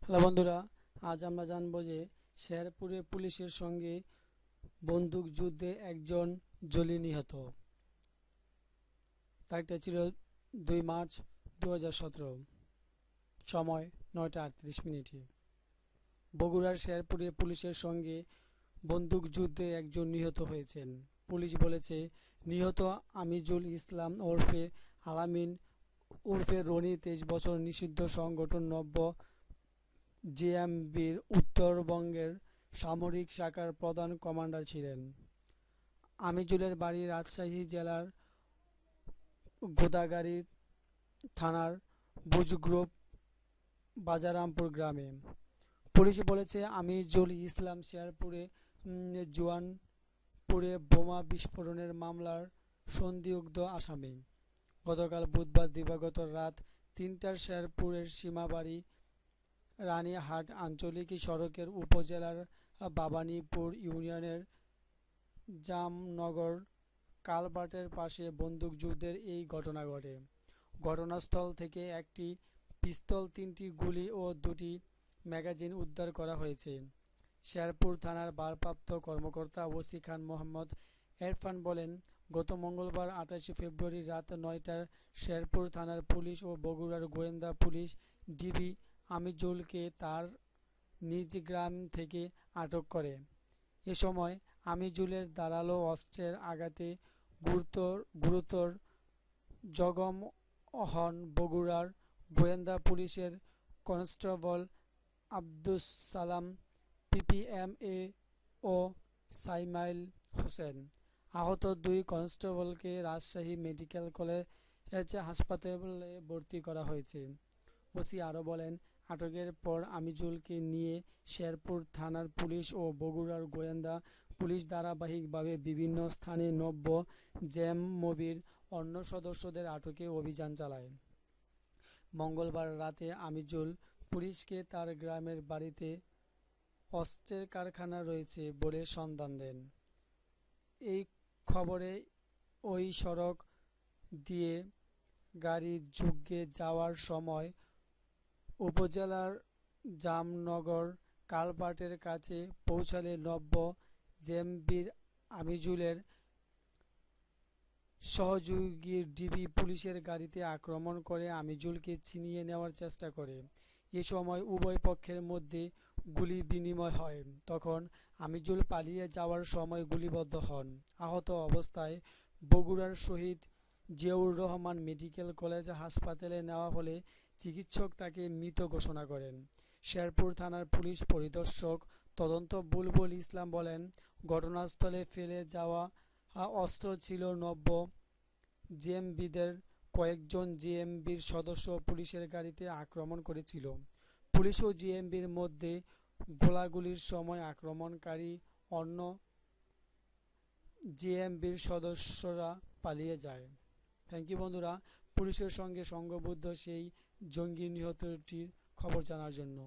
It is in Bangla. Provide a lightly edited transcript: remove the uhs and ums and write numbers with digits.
হ্যালো বন্ধুরা, আজ আমরা জানবো যে শেরপুরে পুলিশের সঙ্গে বন্দুকযুদ্ধে একজন জঙ্গি নিহত। তারিখটা ছিল 2 মার্চ 2017, সময় 9টা 38 মিনিটে। বগুড়ার শেরপুরে পুলিশের সঙ্গে বন্দুকযুদ্ধে একজন নিহত হয়েছেন। পুলিশ বলেছে, নিহত আমিজুল ইসলাম ওরফে আলামিন ওরফে রনি, 23 বছর, নিষিদ্ধ সংগঠন নব্য জেএমবির উত্তরবঙ্গের সামরিক শাখার প্রধান কমান্ডার ছিলেন। আমিজুলের বাড়ি রাজশাহী জেলার গোদাগাড়ী থানার বুজগ্রুপ বাজারামপুর গ্রামে। পুলিশ বলেছে, আমিজুল ইসলাম শেরপুরে জোয়ানপুরে বোমা বিস্ফোরণের মামলার সন্দিগ্ধ আসামি। গতকাল বুধবার দিবাগত রাত 3টার শেরপুরের সীমাবাড়ি রানীহাট আঞ্চলিক সড়কের উপজেলার বাবানীপুর ইউনিয়নের জামনগর কালভার্টের পাশে বন্দুকযুদ্ধের এই ঘটনা ঘটে। ঘটনাস্থল থেকে একটি পিস্তল, 3টি গুলি ও 2টি ম্যাগাজিন উদ্ধার করা হয়েছে। শেরপুর থানার ভারপ্রাপ্ত কর্মকর্তা ওসি খান মোহাম্মদ এরফান বলেন, গত মঙ্গলবার 28 ফেব্রুয়ারি রাত 9টায় শেরপুর থানার পুলিশ ও বগুড়ার গোয়েন্দা পুলিশ ডিবি আমিজুলকে তার নিজ গ্রাম থেকে আটক করে। এ সময় আমিজুলের ধারালো অস্ত্রের আঘাতে গুরুতর জখম হন বগুড়ার গোয়েন্দা পুলিশের কনস্টেবল আব্দুস সালাম, পিপিএমএ ও সাইমাইল হোসেন। আহত 2 কনস্টেবলকে রাজশাহী মেডিকেল কলেজ হাসপাতালে ভর্তি করা হয়েছে। ওসি আরও বলেন, আটকের পর আমিজুলকে নিয়ে শেরপুর থানার পুলিশ ও বগুড়ার গোয়েন্দা পুলিশ ধারাবাহিকভাবে বিভিন্ন স্থানে নব্য জেএমবির অন্য সদস্যদের আটকে অভিযান চালায়। মঙ্গলবার রাতে আমিজুল পুলিশকে তার গ্রামের বাড়িতে অস্ত্রের কারখানা রয়েছে বলে সন্ধান দেন। এই খবরে ওই সড়ক দিয়ে গাড়ি যুগে যাওয়ার সময় উপজেলার জামনগর কালভার্টের কাছে পৌঁছালে নব্য জেএমবির আমিজুলের সহযোগী ডিবি পুলিশের গাড়িতে আক্রমণ করে আমিজুলকে ছিনিয়ে নেওয়ার চেষ্টা করে। এ সময় উভয় পক্ষের মধ্যে গুলি বিনিময় হয়। তখন আমিজুল পালিয়ে যাওয়ার সময় গুলিবিদ্ধ হন। আহত অবস্থায় বগুড়ার শহীদ জিয়াউর রহমান মেডিকেল কলেজ হাসপাতালে নেওয়া হলে চিকিৎসক তাকে মৃত ঘোষণা করেন। শেরপুর থানার পুলিশ পরিদর্শক তদন্ত বুলবুল ইসলাম বলেন, ঘটনাস্থলে ফেলে যাওয়া অস্ত্র ছিল নব্য জেএমবিদের কয়েকজন জেএমবির সদস্য পুলিশের গাড়িতে আক্রমণ করেছিল। পুলিশ ও জেএমবির মধ্যে গোলাগুলির সময় আক্রমণকারী অন্য জেএমবির সদস্যরা পালিয়ে যায়। থ্যাংক ইউ বন্ধুরা, পুলিশের সঙ্গে সংঘবদ্ধ সেই জঙ্গি নিহতটির খবর জানার জন্য।